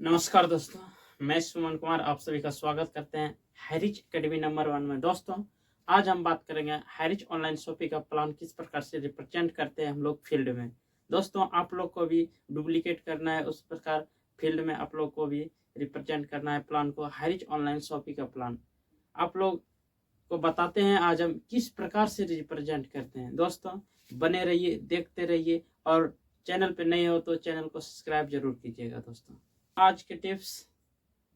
नमस्कार दोस्तों, मैं सुमन कुमार आप सभी का स्वागत करते हैं हैरिज एकेडमी नंबर 1 में। दोस्तों, आज हम बात करेंगे हैरिज ऑनलाइन शॉपिंग का प्लान किस प्रकार से रिप्रेजेंट करते हैं हम लोग फील्ड में। दोस्तों, आप लोग को भी डुप्लीकेट करना है, उस प्रकार फील्ड में आप लोग को भी रिप्रेजेंट करना है प्लान को, हैरिज ऑनलाइन शॉपिंग का प्लान आप लोग को बताते हैं आज हम किस प्रकार से रिप्रेजेंट करते हैं। दोस्तों, बने रहिए, देखते रहिए और चैनल पे नए हो तो चैनल को सब्सक्राइब जरूर कीजिएगा। दोस्तों, आज के टिप्स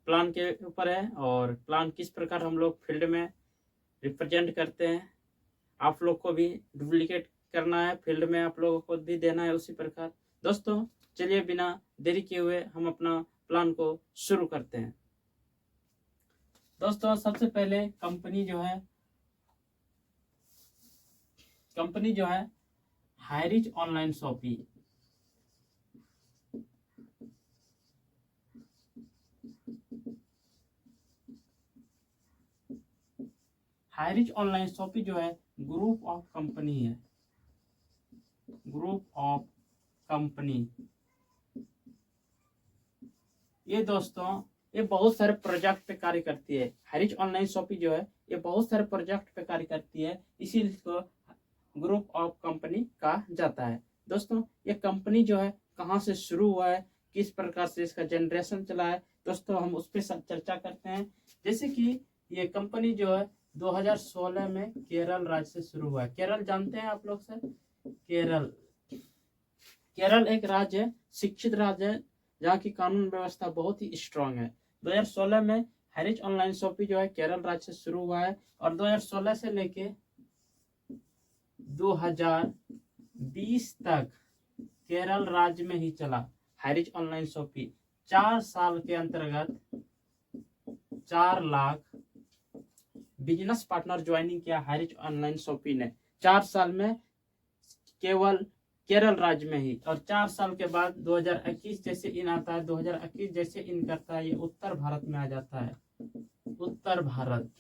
प्लान के ऊपर है और प्लान किस प्रकार हम लोग फील्ड में रिप्रेजेंट करते हैं। आप लोग को भी डुप्लीकेट करना है, फील्ड में आप लोगों को भी देना है उसी प्रकार। दोस्तों, चलिए बिना देरी किए हुए हम अपना प्लान को शुरू करते हैं। दोस्तों, सबसे पहले कंपनी जो है हैरिज ऑनलाइन शॉपिंग। हैरिज ऑनलाइन शॉपिंग जो है ग्रुप ऑफ कंपनी है, ग्रुप ऑफ कंपनी। ये दोस्तों, ये बहुत सारे प्रोजेक्ट पे कार्य करती है। हैरिज ऑनलाइन शॉपिंग जो है ये बहुत सारे प्रोजेक्ट पे कार्य करती है, इसीलिए इसको ग्रुप ऑफ कंपनी कहा जाता है। दोस्तों, ये कंपनी जो है कहाँ से शुरू हुआ है, किस प्रकार से इसका जनरेशन चला है, दोस्तों हम उस पर चर्चा करते हैं। जैसे कि ये कंपनी जो है 2016 में केरल राज्य से शुरू हुआ है। केरल जानते हैं आप लोग सर? केरल एक राज्य है, शिक्षित राज्य है, जहाँ की कानून व्यवस्था बहुत ही स्ट्रांग है। 2016 में हैरिज ऑनलाइन शॉपिंग जो है केरल राज्य से शुरू हुआ है और 2016 से लेके 2020 तक केरल राज्य में ही चला हैरिज ऑनलाइन शॉपिंग। 4 साल के अंतर्गत 4 लाख बिजनेस पार्टनर ज्वाइनिंग किया हैरिज ऑनलाइन शॉपिंग ने 4 साल में, केवल केरल राज्य में ही। और 4 साल के बाद 2021 जैसे इन आता है, 2021 जैसे इन करता है, ये उत्तर भारत में आ जाता है। उत्तर भारत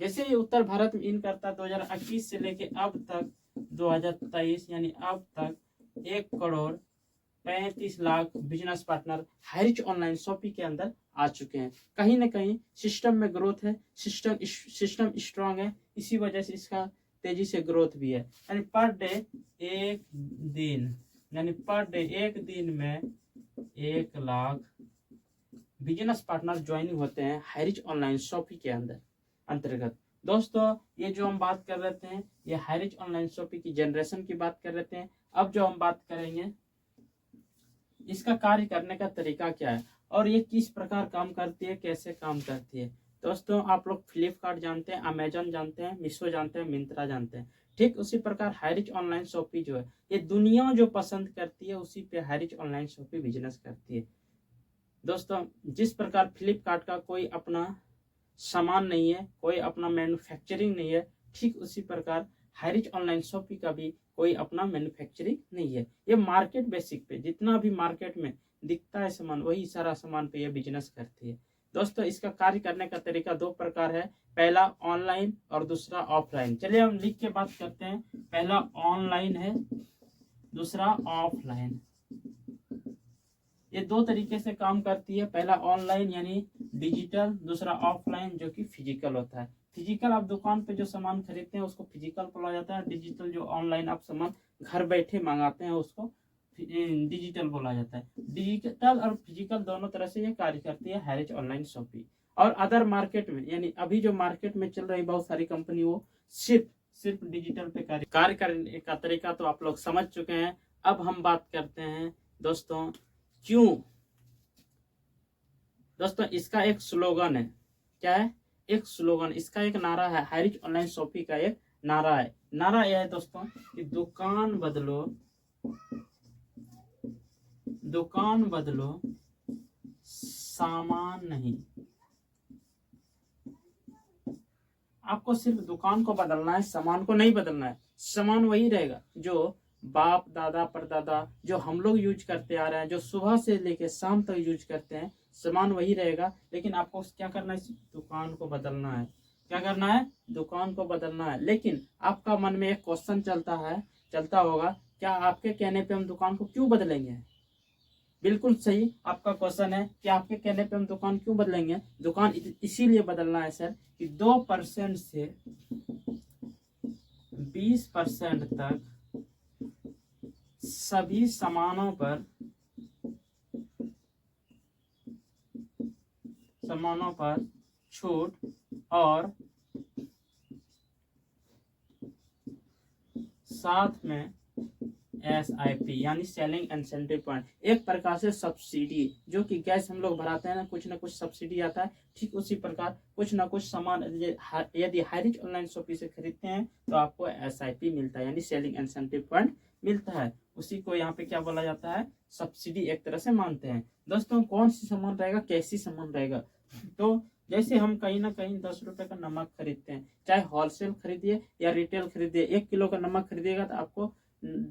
जैसे ये उत्तर भारत में इन करता है 2021 से लेके अब तक 2023 यानी अब तक 1,35,00,000 बिजनेस पार्टनर हैरिज ऑनलाइन शॉपिंग के अंदर आ चुके हैं। कहीं ना कहीं सिस्टम में ग्रोथ है, सिस्टम स्ट्रांग है, इसी वजह से इसका तेजी से ग्रोथ भी है। यानी पर डे एक दिन में 1 लाख बिजनेस पार्टनर ज्वाइनिंग होते हैं हैरिज ऑनलाइन शॉपिंग के अंतर्गत। दोस्तों, ये जो हम बात कर रहे थे ये हैरिज ऑनलाइन शॉपिंग की जनरेशन की बात कर रहे थे। अब जो हम बात करेंगे इसका कार्य करने का तरीका क्या है और ये किस प्रकार काम करती है, कैसे काम करती है। दोस्तों, आप लोग फ्लिपकार्ट जानते हैं, अमेजन जानते हैं, मीशो जानते हैं, मिंत्रा जानते हैं। ठीक उसी प्रकार हैरिज ऑनलाइन शॉपिंग जो है ये दुनिया जो पसंद करती है उसी पे हैरिज ऑनलाइन शॉपिंग बिजनेस करती है। दोस्तों, जिस प्रकार फ्लिपकार्ट का कोई अपना सामान नहीं है, कोई अपना मैन्युफैक्चरिंग नहीं है, ठीक उसी प्रकार हैरिज ऑनलाइन शॉपिंग का भी कोई अपना मैन्युफैक्चरिंग नहीं है। ये मार्केट बेसिक पे जितना भी मार्केट में दिखता है सामान वही सारा सामान पे ये बिजनेस करती है। दोस्तों, इसका कार्य करने का तरीका 2 प्रकार है, पहला ऑनलाइन और दूसरा ऑफलाइन। चलिए हम लिख के बात करते हैं। पहला ऑनलाइन है, दूसरा ऑफलाइन। ये 2 तरीके से काम करती है, पहला ऑनलाइन यानी डिजिटल, दूसरा ऑफलाइन जो कि फिजिकल होता है। फिजिकल आप दुकान पे जो सामान खरीदते हैं उसको फिजिकल बोला जाता है, डिजिटल जो ऑनलाइन आप सामान घर बैठे मंगाते हैं उसको डिजिटल बोला जाता है। डिजिटल और फिजिकल दोनों तरह से ये कार्य करती है हैरिज ऑनलाइन शॉपिंग। और अदर मार्केट में यानी अभी जो मार्केट में चल रही बहुत सारी कंपनी वो सिर्फ डिजिटल पे कार्य करने का तरीका तो आप लोग समझ चुके हैं। अब हम बात करते हैं दोस्तों क्यों। दोस्तों, इसका एक स्लोगन है। क्या है? एक स्लोगन, इसका एक नारा है, हैरिज ऑनलाइन शॉपिंग का एक नारा है। नारा यह है दोस्तों कि दुकान बदलो सामान नहीं। आपको सिर्फ दुकान को बदलना है, सामान को नहीं बदलना है। सामान वही रहेगा जो बाप दादा परदादा जो हम लोग यूज करते आ रहे हैं, जो सुबह से लेके शाम तक यूज करते हैं, सामान वही रहेगा। लेकिन आपको क्या करना है? दुकान को बदलना है। क्या करना है? दुकान को बदलना है। लेकिन आपका मन में एक क्वेश्चन चलता होगा, क्या आपके कहने पे हम दुकान को क्यों बदलेंगे? बिल्कुल सही आपका क्वेश्चन है कि आपके कहने पे हम दुकान क्यों बदलेंगे। दुकान इसीलिए बदलना है सर कि 2% से 20% तक सभी सामानों पर छूट और साथ में SIP यानी सेलिंग इंसेंटिव पॉइंट, एक प्रकार से सब्सिडी, जो कि गैस हम लोग भराते हैं ना कुछ सब्सिडी आता है, ठीक उसी प्रकार कुछ ना कुछ सामान यदि हाईरिच ऑनलाइन शॉपिंग से खरीदते हैं तो आपको SIP मिलता है यानी सेलिंग इंसेंटिव पॉइंट मिलता है। उसी को यहाँ पे क्या बोला जाता है, सब्सिडी एक तरह से मानते हैं। दोस्तों कौन सी सामान रहेगा, कैसी सामान रहेगा, तो जैसे हम कहीं ना कहीं 10 रुपए का नमक खरीदते हैं, चाहे होलसेल खरीदिए या रिटेल खरीदिए, 1 किलो का नमक खरीदिएगा तो आपको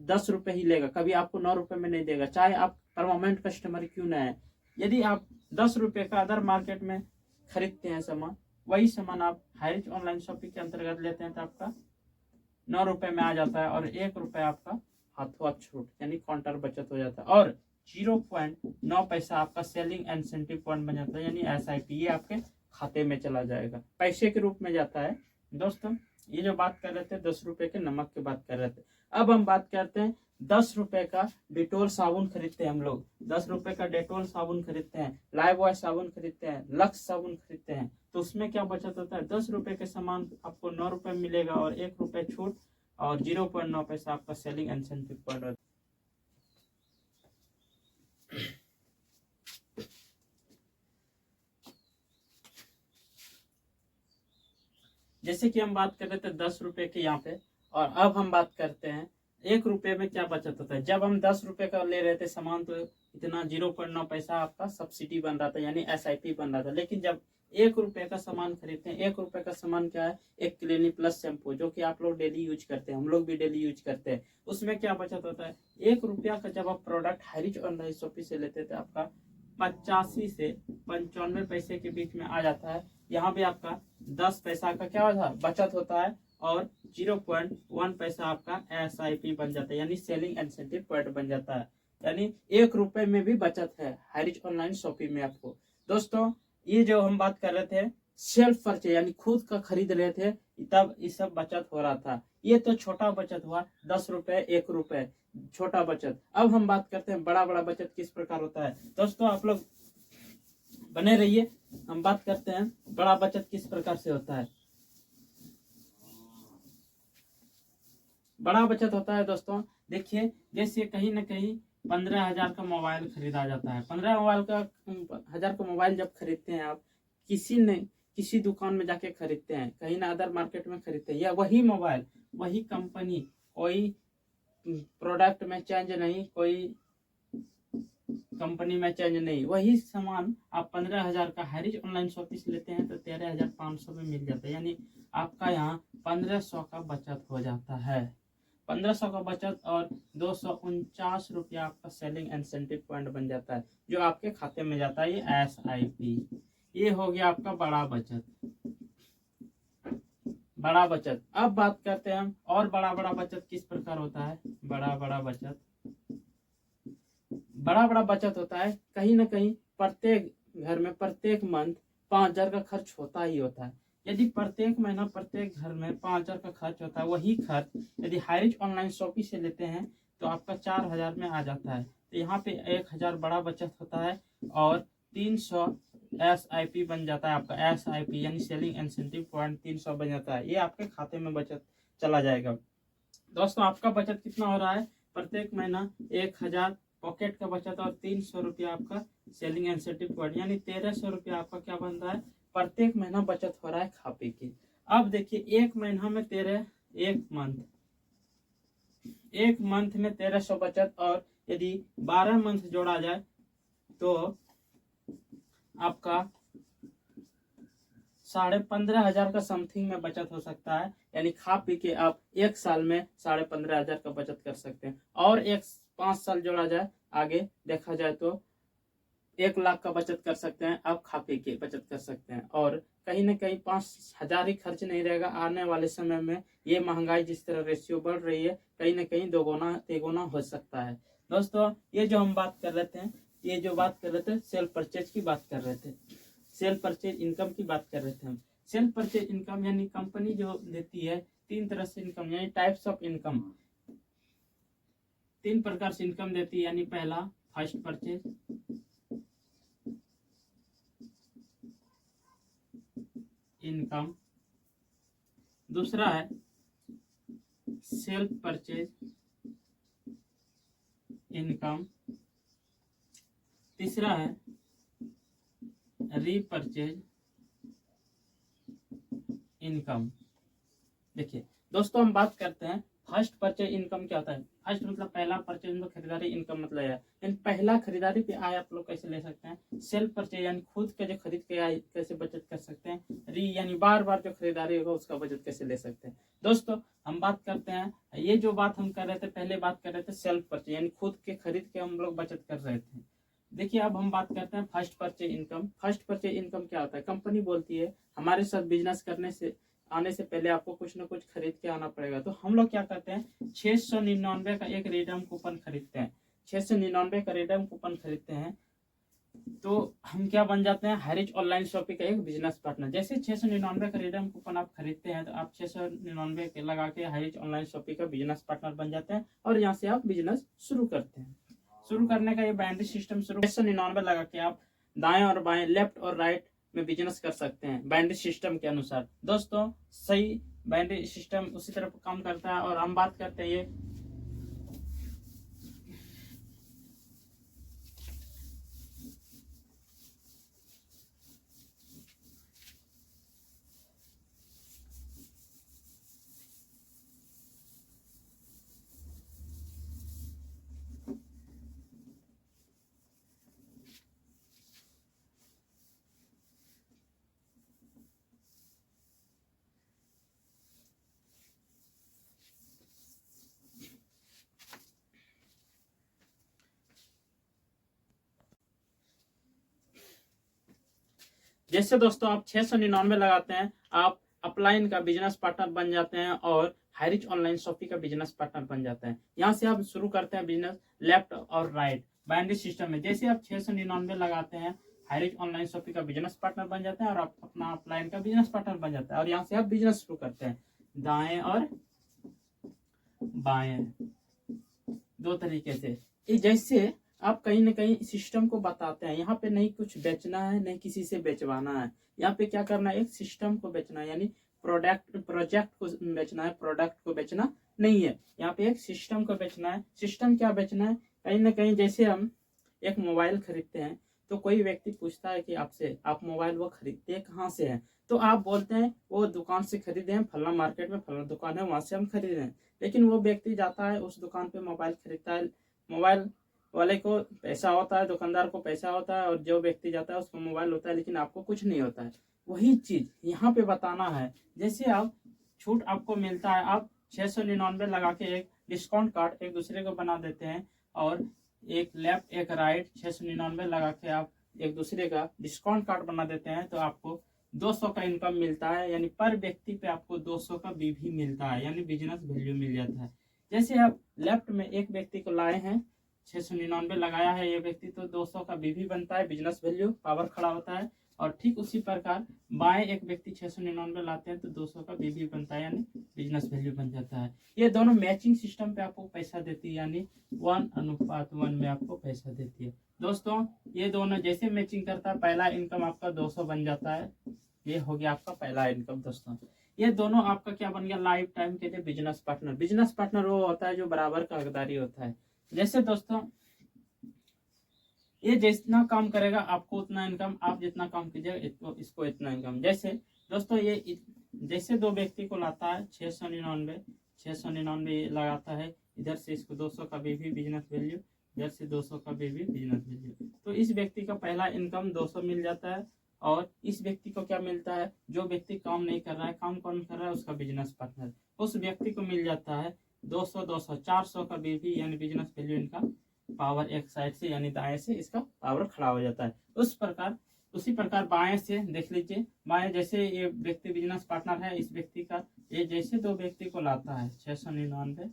10 रुपए ही लेगा, कभी आपको 9 रुपए में नहीं देगा, चाहे आप परमानेंट कस्टमर क्यों ना है। यदि आप 10 रुपए का अदर मार्केट में खरीदते हैं सामान, वही सामान आप हाईरिच ऑनलाइन शॉपिंग के अंतर्गत लेते हैं तो आपका 9 रुपए में आ जाता है और 1 रुपए आपका हाथों हाथ छूट यानी काउंटर बचत हो जाता है और 0.9 पैसा आपका सेलिंग इंसेंटिव पॉइंट बन जाता है यानी SIP, ये आपके खाते में चला जाएगा, पैसे के रूप में जाता है। दोस्तों ये जो बात कर रहे थे 10 रुपए के नमक की बात कर रहे थे, अब हम बात करते हैं 10 रुपए का डिटोल साबुन खरीदते हैं हम लोग, 10 रुपए का डेटोल साबुन खरीदते हैं, लाइव बॉय साबुन खरीदते हैं, लक्स साबुन खरीदते हैं, तो उसमें क्या बचत होता है, 10 रुपए के सामान आपको 9 रुपए मिलेगा और 1 रुपए छूट और 0.9 पैसा आपका सेलिंग इंसेंटिव पॉइंट। जैसे कि हम बात कर रहे थे 10 रुपए के यहाँ पे, और अब हम बात करते हैं 1 रुपए में क्या बचत होता है। जब हम 10 रुपए का ले रहे थे सामान तो इतना 0.9 पैसा आपका सब्सिडी बन रहा था यानी SIP बन रहा था, लेकिन जब 1 रुपए का सामान खरीदते हैं, 1 रुपए का सामान क्या है, एक क्लिनिक प्लस शैम्पू जो कि आप लोग डेली यूज करते हैं, हम लोग भी डेली यूज करते हैं, उसमें क्या बचत होता है, 1 रुपया का जब आप प्रोडक्ट हाईरिच ऑनलाइन शॉपिंग से लेते थे आपका 85 से 95 पैसे के बीच में आ जाता है। यहाँ भी आपका 10 पैसा का क्या होता है, बचत होता है और 0.1 पैसा आपका SIP बन जाता है यानी सेलिंग इंसेंटिव पॉइंट बन जाता है, यानी 1 रुपए में भी बचत है हाईरिच ऑनलाइन शॉपिंग में आपको। दोस्तों ये जो हम बात कर रहे थे सेल्फ परचेज यानी खुद का खरीद रहे थे, तब ये सब बचत हो रहा था, ये तो छोटा बचत हुआ 10 रुपए 1 रुपए छोटा बचत। अब हम बात करते हैं बड़ा बड़ा बचत किस प्रकार होता है। दोस्तों आप लोग बने रहिए, हम बात करते हैं बड़ा बचत किस प्रकार से होता है। बड़ा बचत होता है दोस्तों, देखिए जैसे कहीं ना कहीं 15,000 का मोबाइल खरीदा जाता है, 15,000 का मोबाइल जब खरीदते हैं आप, किसी दुकान में जाके खरीदते हैं, कहीं ना अदर मार्केट में खरीदते हैं, या वही मोबाइल वही कंपनी, कोई प्रोडक्ट में चेंज नहीं, कोई कंपनी में चेंज नहीं, वही सामान आप 15,000 का हाईरिच ऑनलाइन शॉपिंग से लेते हैं तो 13,500 में मिल जाता है, यानी आपका यहाँ 1500 का बचत हो जाता है, 1500 का बचत और 249 रुपया आपका सेलिंग इंसेंटिव पॉइंट बन जाता है जो आपके खाते में जाता है, ये SIP। ये हो गया आपका बड़ा बचत। बड़ा बचत अब बात करते हैं हम और बड़ा बचत किस प्रकार होता है। बड़ा बचत होता है कहीं ना कहीं प्रत्येक घर में प्रत्येक मंथ 5,000 का खर्च होता ही होता है। यदि प्रत्येक महीना प्रत्येक घर में 5,000 का खर्च होता है, वही खर्च यदि हाईरिच ऑनलाइन शॉपिंग से लेते हैं तो आपका 4,000 में आ जाता है, तो यहाँ पे 1,000 बड़ा बचत होता है और 300 SIP बन जाता है आपका, SIP यानी सेलिंग इंसेंटिव पॉइंट 300 बन जाता है, ये आपके खाते में बचत चला जाएगा। दोस्तों आपका बचत कितना हो रहा है, प्रत्येक महीना 1,000 पॉकेट का बचत और 300 रुपया आपका सेलिंग इंसेंटिव पॉइंट, यानी 1,300 रुपया आपका क्या बन रहा है, प्रत्येक महीना बचत हो रहा है खा पी की। अब देखिए एक महीना में एक मंथ में 1,300 बचत, और यदि 12 मंथ जोड़ा जाए तो आपका 15,500 का समथिंग में बचत हो सकता है, यानी खा पी के आप एक साल में 15,500 का बचत कर सकते हैं, और 5 साल जोड़ा जाए आगे देखा जाए तो 1 लाख का बचत कर सकते हैं, आप खा पी के बचत कर सकते हैं, और कहीं ना कहीं 5,000 ही खर्च नहीं रहेगा। आने वाले समय में ये महंगाई जिस तरह रेशियो बढ़ रही है, कहीं ना कहीं 2 गुना 3 गुना हो सकता है। दोस्तों ये जो हम बात कर रहे थे ये जो बात कर रहे थे सेल परचेज की बात कर रहे थे, सेल परचेज इनकम की बात कर रहे थे हम। सेल परचेज इनकम यानी कंपनी जो देती है 3 तरह से इनकम यानी टाइप्स ऑफ इनकम, 3 प्रकार से इनकम देती है। यानी पहला फर्स्ट परचेज, इनकम, दूसरा है सेल्फ परचेज इनकम, तीसरा है रीपरचेज इनकम। देखिए दोस्तों हम बात करते हैं फर्स्ट परचेज इनकम क्या होता है। फर्स्ट मतलब पहला परचेज मतलब खरीदारी, इनकम मतलब है यानी पहला खरीदारी पे आय आप लोग कैसे ले सकते हैं। सेल्फ परचेज यानी खुद का जो खरीद के आय कैसे बचत कर सकते हैं। री यानी बार बार जो खरीदारी होगा उसका बचत कैसे ले सकते हैं। दोस्तों हम बात करते हैं, ये जो बात हम कर रहे थे पहले बात कर रहे थे सेल्फ परचेज यानी खुद के खरीद के हम लोग बचत कर रहे थे। देखिए अब हम बात करते हैं first purchase income. First purchase income क्या होता है, कंपनी बोलती है हमारे साथ बिजनेस करने से आने से पहले आपको कुछ ना कुछ खरीद के आना पड़ेगा। तो हम लोग क्या करते हैं 699 का एक रिडीम कूपन खरीदते हैं, 699 का रिडीम कूपन खरीदते हैं तो हम क्या बन जाते हैं हैरिज ऑनलाइन शॉपिंग का एक बिजनेस पार्टनर। जैसे 699 का रिडीम कूपन आप खरीदते हैं तो आप 699 के लगा के हैरिज ऑनलाइन शॉपिंग का बिजनेस पार्टनर बन जाते हैं और यहाँ से आप बिजनेस शुरू करते हैं। शुरू करने का ये बाइनरी सिस्टम शुरू 699 लगा के आप दाएं और बाएं लेफ्ट और राइट में बिजनेस कर सकते हैं बाइनरी सिस्टम के अनुसार। दोस्तों सही बाइनरी सिस्टम उसी तरह काम करता है। और हम बात करते हैं ये जैसे दोस्तों आप 699 लगाते हैं आप अपलाइन का बिजनेस पार्टनर बन जाते हैं और हैरिज ऑनलाइन शॉपिंग का बिजनेस पार्टनर बन जाता है। यहाँ से आप शुरू करते हैं बिजनेस लेफ्ट और राइट बाइनरी सिस्टम में। जैसे आप 699 लगाते हैं हैरिज ऑनलाइन शॉपिंग का बिजनेस पार्टनर बन जाते हैं और आप अपना अपलाइन का बिजनेस पार्टनर बन जाता है। और यहाँ से आप बिजनेस शुरू करते हैं दाएं और बाएं दो तरीके से। जैसे आप कहीं ना कहीं सिस्टम को बताते हैं यहाँ पे नहीं कुछ बेचना है नहीं किसी से बेचवाना है, यहाँ पे क्या करना है एक सिस्टम को बेचना है यानी प्रोजेक्ट को बेचना है, प्रोडक्ट को बेचना नहीं है। यहाँ पे एक सिस्टम को बेचना है। सिस्टम क्या बेचना है, कहीं ना कहीं जैसे हम एक मोबाइल खरीदते हैं तो कोई व्यक्ति पूछता है कि आपसे आप मोबाइल वो खरीदते हैं कहाँ से है, तो आप बोलते हैं वो दुकान से खरीदे हैं, फलना मार्केट में फलना दुकान है वहां से हम खरीदे हैं। लेकिन वो व्यक्ति जाता है उस दुकान पे मोबाइल खरीदता है, मोबाइल वाले को पैसा होता है, दुकानदार को पैसा होता है और जो व्यक्ति जाता है उसको मोबाइल होता है लेकिन आपको कुछ नहीं होता है। वही चीज यहाँ पे बताना है। जैसे आप छूट आपको मिलता है, आप 699 लगा के एक डिस्काउंट कार्ड एक दूसरे को बना देते हैं और एक लेफ्ट एक राइट 699 लगा के आप एक दूसरे का डिस्काउंट कार्ड बना देते हैं तो आपको 200 का इनकम मिलता है यानी पर व्यक्ति पे आपको 200 का बीवी मिलता है यानी बिजनेस वैल्यू मिल जाता है। जैसे आप लेफ्ट में एक व्यक्ति को लाए हैं 699 लगाया है ये व्यक्ति तो 200 का बीवी बनता है, बिजनेस वैल्यू पावर खड़ा होता है। और ठीक उसी प्रकार बाएं एक व्यक्ति 699 लाते हैं तो 200 का बीवी बनता है यानी बिजनेस वैल्यू बन जाता है। ये दोनों मैचिंग सिस्टम पे आपको पैसा देती है यानी 1:1 में आपको पैसा देती है। दोस्तों ये दोनों जैसे मैचिंग करता है पहला इनकम आपका 200 बन जाता है, ये हो गया आपका पहला इनकम। दोस्तों ये दोनों आपका क्या बन गया लाइफ टाइम के लिए बिजनेस पार्टनर। बिजनेस पार्टनर वो होता है जो बराबर का हकदारी होता है। जैसे दोस्तों ये जितना काम करेगा आपको उतना इनकम, आप जितना काम कीजिएगा इसको इतना इनकम। जैसे दोस्तों ये जैसे दो व्यक्ति को लाता है 699 लगाता है, इधर से इसको 200 का भी बिजनेस वैल्यू, इधर से 200 का भी बिजनेस वैल्यू, तो इस व्यक्ति का पहला इनकम 200 मिल जाता है। और इस व्यक्ति को क्या मिलता है, जो व्यक्ति काम नहीं कर रहा है, काम कौन कर रहा है, उसका बिजनेस पार्टनर, उस व्यक्ति को मिल जाता है 200 200 400 का भी यानी बिजनेस वैल्यू इनका पावर एक साइड से यानी दाएं से इसका पावर खड़ा हो जाता है। उसी प्रकार बाएं से देख लीजिए, बाएं जैसे ये व्यक्ति बिजनेस पार्टनर है, इस व्यक्ति का ये जैसे दो व्यक्ति को लाता है 699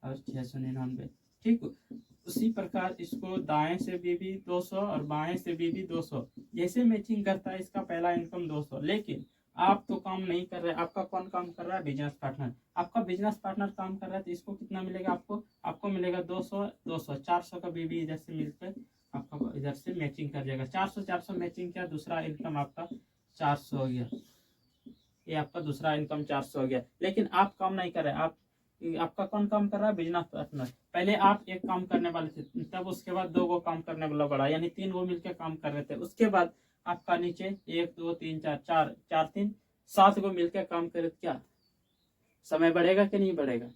और 699 ठीक। उसी प्रकार इसको दाएं से भी 200 और बाएं से भी 200 जैसे मैचिंग करता है, इसका पहला इनकम 200। लेकिन आप तो काम नहीं कर रहे, आपका कौन काम कर रहा है? Business partner. आपका बिजनेस पार्टनर काम कर रहा है तो इसको कितना मिलेगा? आपको मिलेगा 200 200 400 का बीबी इधर से मिलकर आपका इधर से मैचिंग कर जाएगा। 400 400 मैचिंग किया, दूसरा इनकम आपका 400 हो गया। ये आपका दूसरा इनकम 400 हो गया। लेकिन आप काम नहीं कर रहे, आपका कौन काम कर रहा है? Business partner. पहले आप एक काम करने वाले थे, तब उसके बाद 2 गो काम करने वाला बढ़ा, यानी 3 गो मिलकर काम कर रहे थे। उसके बाद आपका नीचे 1 2 3 4 4 4 3 7 गो मिलकर काम करे, क्या समय बढ़ेगा कि नहीं बढ़ेगा?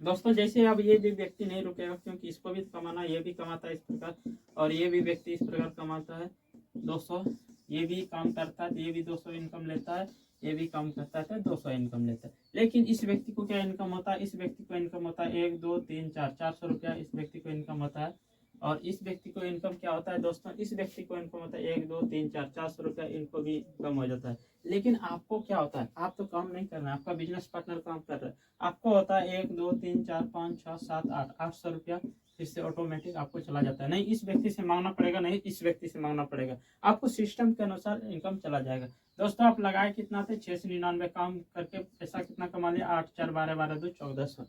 दोस्तों जैसे अब ये भी व्यक्ति नहीं रुकेगा, क्योंकि इसको भी कमाना, ये भी कमाता है इस प्रकार, और ये भी व्यक्ति इस प्रकार कमाता है 200। ये भी काम करता है तो ये भी 200 इनकम लेता है, ये भी काम करता है तो 200 इनकम लेता है। लेकिन इस व्यक्ति को क्या इनकम होता है? इस व्यक्ति को इनकम होता है 1 2 3 4 400 रुपया इस व्यक्ति को इनकम होता है। और इस व्यक्ति को इनकम क्या होता है दोस्तों? इस व्यक्ति को इनकम होता है 1 2 3 4 400 रुपया, इनको भी इनकम हो जाता है। लेकिन आपको क्या होता है? आप तो काम नहीं कर रहे हैं, आपका बिजनेस पार्टनर काम कर रहा है। आपको होता है 1 2 3 4 5 6 7 8 800 रुपया, फिर से ऑटोमेटिक आपको चला जाता है। नहीं इस व्यक्ति से मांगना पड़ेगा, नहीं इस व्यक्ति से मांगना पड़ेगा, आपको सिस्टम के अनुसार इनकम चला जाएगा। दोस्तों आप लगाए कितना थे? 699 काम करके पैसा कितना कमा लिया? 8 4 12 12 2 1400।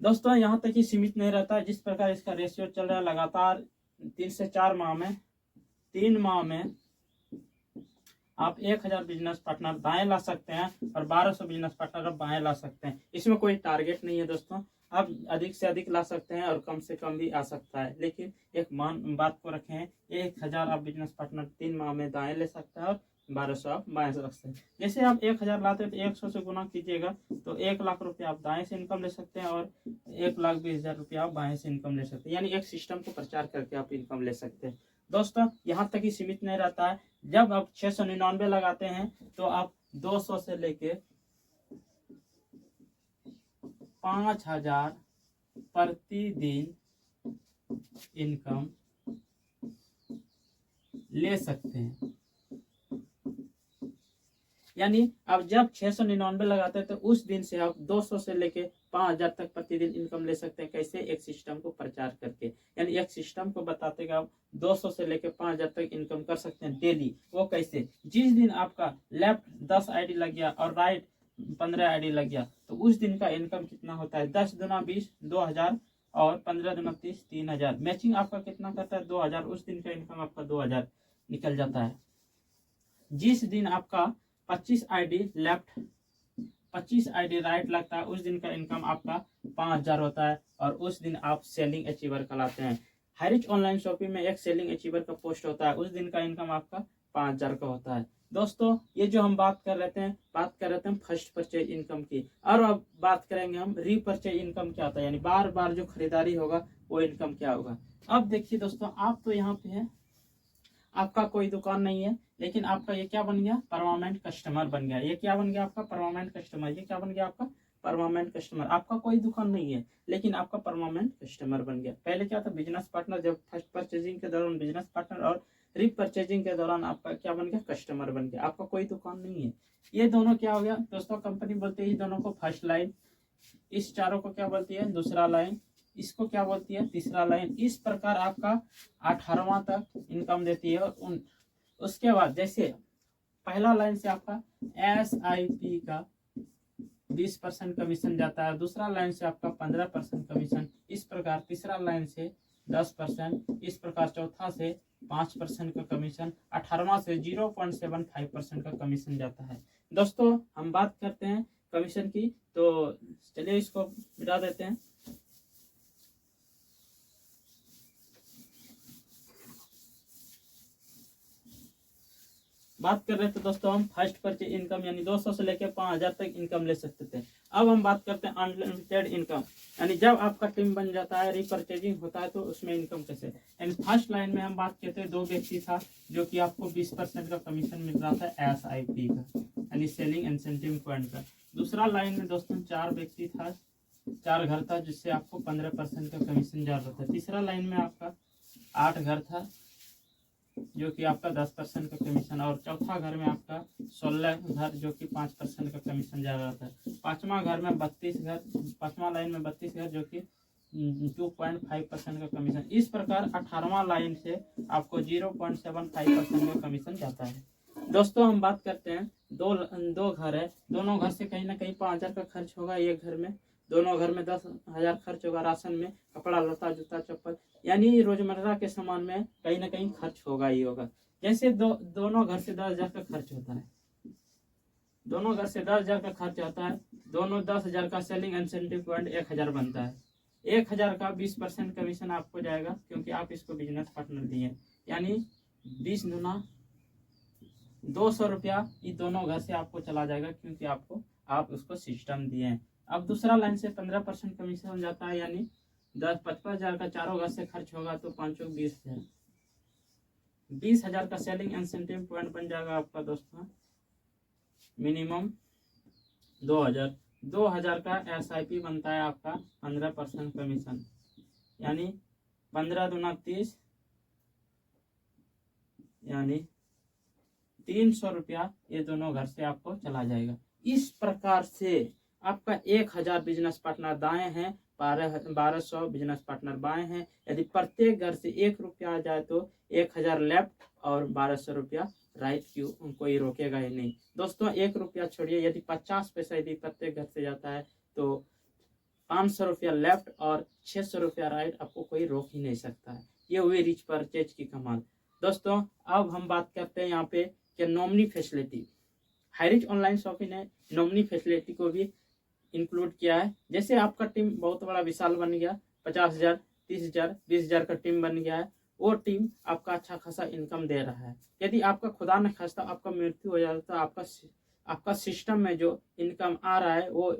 दोस्तों यहाँ तक ही सीमित नहीं रहता है। जिस प्रकार इसका रेशियो चल रहा है लगातार 3 से 4 माह में, 3 माह में आप 1000 बिजनेस पार्टनर दाएं ला सकते हैं और 1200 बिजनेस पार्टनर आप बाएं ला सकते हैं। इसमें कोई टारगेट नहीं है दोस्तों, आप अधिक से अधिक ला सकते हैं और कम से कम भी आ सकता है। लेकिन एक बात को रखें, 1000 आप बिजनेस पार्टनर 3 माह में दाएं ले सकते हैं और 1200 आप बाएं से रख सकते हैं। जैसे आप 1000 लाते हैं तो 100 से गुना कीजिएगा तो 1 लाख रुपया आप दाएं से इनकम ले सकते हैं और 1,20,000 रुपया आप बाएं से इनकम ले सकते हैं। यानी एक सिस्टम को प्रचार करके आप इनकम ले सकते हैं। दोस्तों यहाँ तक ही सीमित नहीं रहता है। जब आप 699 लगाते हैं तो आप 200 से लेके 5,000 प्रतिदिन इनकम ले सकते हैं। यानी अब जब 699 लगाते हैं तो उस दिन से आप 200 से लेके 5,000 तक प्रतिदिन इनकम ले सकते हैं। कैसे? एक सिस्टम को प्रचार करके, यानी एक सिस्टम को बताते कि आप 200 से लेके 5,000 तक इनकम कर सकते हैं डेली। वो कैसे? जिस दिन आपका लेफ्ट 10 आईडी लग गया और राइट 15 आईडी लग गया तो उस दिन का इनकम कितना होता है? 10 दूना 20 2,000 और 15 दूना 30 3,000। मैचिंग आपका कितना करता है? 2,000। उस दिन का इनकम आपका 2,000 निकल जाता है। जिस दिन आपका 25 आईडी लेफ्ट 25 आईडी राइट लगता है उस दिन का इनकम आपका 5,000 होता है और उस दिन आप सेलिंग अचीवर कहलाते हैं। हाईरिच ऑनलाइन शॉपिंग में एक सेलिंग अचीवर का पोस्ट होता है, उस दिन का इनकम आपका 5,000 का होता है। दोस्तों ये जो हम बात कर रहे थे फर्स्ट परचेज इनकम की, और अब बात करेंगे हम रीपरचेज इनकम क्या होता है, यानी बार बार जो खरीदारी होगा वो इनकम क्या होगा। अब देखिए दोस्तों, आप तो यहाँ पे है, आपका कोई दुकान नहीं है, लेकिन आपका ये क्या बन गया? परमानेंट कस्टमर बन गया। ये क्या बन गया? आपका परमानेंट कस्टमर। ये क्या बन गया? आपका परमानेंट कस्टमर। आपका कोई दुकान नहीं है लेकिन आपका परमानेंट कस्टमर बन गया। पहले क्या था? Business partner. जब फर्स्ट परचेजिंग के दौरान बिजनेस पार्टनर और रीपरचेजिंग के दौरान आपका क्या बन गया? कस्टमर बन गया। आपका कोई दुकान नहीं है। ये दोनों क्या हो गया दोस्तों? कंपनी बोलती है इस दोनों को फर्स्ट लाइन, इस चारों को क्या बोलती है? दूसरा लाइन, इसको क्या बोलती है? तीसरा लाइन। इस प्रकार आपका 18वां तक इनकम देती है। और उसके बाद जैसे पहला लाइन से आपका SIP का 20% कमीशन जाता है, दूसरा लाइन से आपका 15% कमीशन, इस प्रकार तीसरा लाइन से 10%, इस प्रकार चौथा से 5% का कमीशन, 18वां से 0.75% का कमीशन जाता है। दोस्तों हम बात करते हैं कमीशन की, तो चलिए इसको मिटा देते हैं। बात कर रहे थे दोस्तों हम फर्स्ट परचेज इनकम, यानी 200 से लेकर 5,000 तक इनकम ले सकते थे। अब हम बात करते हैं अनलिमिटेड इनकम, यानी जब आपका टीम बन जाता है, रीपरचेजिंग होता है, तो उसमें इनकम कैसे? यानी फर्स्ट लाइन में हम बात करते हैं 2 व्यक्ति था जो कि आपको 20% का कमीशन मिल रहा था SIP का, यानी सेलिंग इंसेंटिव पॉइंट का। दूसरा लाइन में दोस्तों 4 व्यक्ति था, 4 घर था, जिससे आपको 15% का कमीशन जा रहा था। तीसरा लाइन में आपका 8 घर था जो कि आपका 10% का कमीशन, और चौथा घर में आपका 16 घर जो कि 5% का कमीशन जा रहा था। पांचवा घर में 32 घर, पांचवा लाइन में 32 घर जो कि 2.5% का कमीशन। इस प्रकार 18वां लाइन से आपको 0.75% का कमीशन जाता है। दोस्तों हम बात करते हैं, दो घर है, दोनों घर से कहीं ना कहीं 5,000 का खर्च होगा। एक घर में, दोनों घर में 10,000 खर्च होगा। राशन में, कपड़ा लता जूता चप्पल यानी रोजमर्रा के सामान में कहीं ना कहीं खर्च होगा ही होगा। जैसे दोनों घर से 10,000 का खर्च होता है, दोनों घर से 10,000 का खर्च आता है, दोनों 10,000 का सेलिंग इंसेंटिव पॉइंट 1,000 बनता है। 1,000 का 20% कमीशन आपको जाएगा, क्योंकि आप इसको बिजनेस पार्टनर दिए, यानी 20 दूना 200 रुपया ये दोनों घर से आपको चला जाएगा, क्योंकि आप उसको सिस्टम दिए हैं। अब दूसरा लाइन से 15% कमीशन जाता है, यानी 55,000 का चारों घर से खर्च होगा तो 5 20,000, 20,000 का सेलिंग इंसेंटिव पॉइंट बन जाएगा आपका दोस्तों। मिनिमम 2,000 का SIP बनता है आपका 15% कमीशन, यानी 15 दूना 30, यानी 300 रुपया ये दोनों घर से आपको चला जाएगा। इस प्रकार से आपका 1,000 बिजनेस पार्टनर दाएं हैं, 1200 बिजनेस पार्टनर बाएं हैं। यदि प्रत्येक घर से 1 रुपया आ जाए तो 1,000 लेफ्ट और 1200 रुपया राइट, क्यों कोई रोकेगा ही नहीं। दोस्तों 1 रुपया छोड़िए, यदि 50 पैसा यदि प्रत्येक घर से जाता है तो 500 रुपया लेफ्ट और 600 रुपया राइट, आपको कोई रोक ही नहीं सकता है। ये हुई रिच परचेज की कमाल। दोस्तों अब हम बात करते हैं यहाँ पे कि nominee facility. Highrich online shopping ने नॉमिनी फैसिलिटी को भी इंक्लूड किया है। जैसे आपका टीम बहुत बड़ा विशाल बन गया, 50,000 30,000 20,000 का टीम बन गया है, वो टीम आपका अच्छा खासा इनकम दे रहा है। यदि आपका खुदा न खास्ता आपका मृत्यु हो जाता तो आपका सिस्टम में जो इनकम आ रहा है वो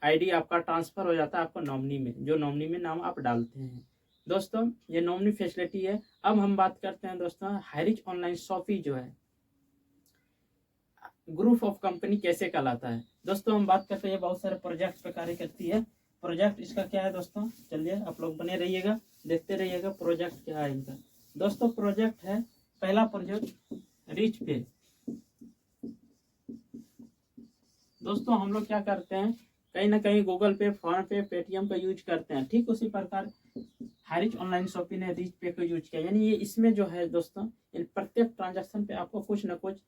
ID आपका ट्रांसफर हो जाता है आपको नॉमिनी में, जो नॉमिनी में नाम आप डालते हैं। दोस्तों ये नॉमिनी फैसिलिटी है। अब हम बात करते हैं दोस्तों हाईरिच ऑनलाइन शॉपिंग जो है ग्रुप ऑफ कंपनी कैसे कहलाता है। दोस्तों हम बात करते हैं बहुत सारे प्रोजेक्ट पे कार्य करती है। प्रोजेक्ट इसका क्या है दोस्तों, चलिए आप लोग बने रहिएगा, देखते रहिएगा प्रोजेक्ट क्या है इनका। दोस्तों प्रोजेक्ट है, पहला प्रोजेक्ट रिच पे। दोस्तों हम लोग क्या करते हैं, कहीं ना कहीं गूगल पे, फोन पे, पेटीएम का यूज करते हैं। ठीक उसी प्रकार हाईरिच ऑनलाइन शॉपिंग ने रिच पे को यूज किया, यानी ये इसमें जो है दोस्तों इन प्रत्येक ट्रांजैक्शन पे आपको कुछ ना कुछ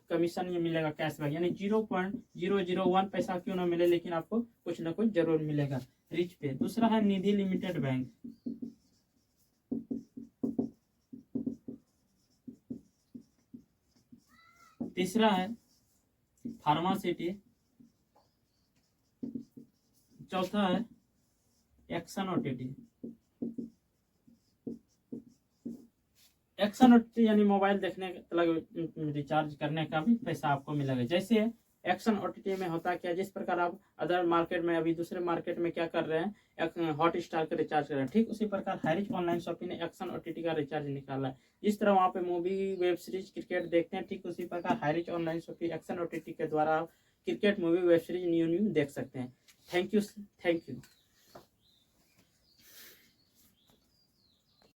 कमीशन ये मिलेगा, कैशबैक, यानी 0.001 पैसा क्यों ना मिले, लेकिन आपको कुछ ना कुछ जरूर मिलेगा रिच पे। दूसरा है निधि लिमिटेड बैंक। तीसरा है फार्मासिटी। चौथा है एक्शन OTT। एक्शन OTT यानी मोबाइल देखने रिचार्ज करने का भी पैसा आपको मिलेगा। जैसे एक्शन OTT में होता क्या, जिस प्रकार आप अदर मार्केट में अभी दूसरे मार्केट में क्या कर रहे हैं, हॉटस्टार का रिचार्ज कर रहे हैं, ठीक उसी प्रकार हाईरिच ऑनलाइन शॉपिंग ने एक्शन OTT का रिचार्ज निकाला है। जिस तरह वहाँ पे मूवी, वेब सीरीज, क्रिकेट देखते हैं, ठीक उसी प्रकार Highrich online shopping action OTT के द्वारा cricket, movie, web series new देख सकते हैं। Thank you.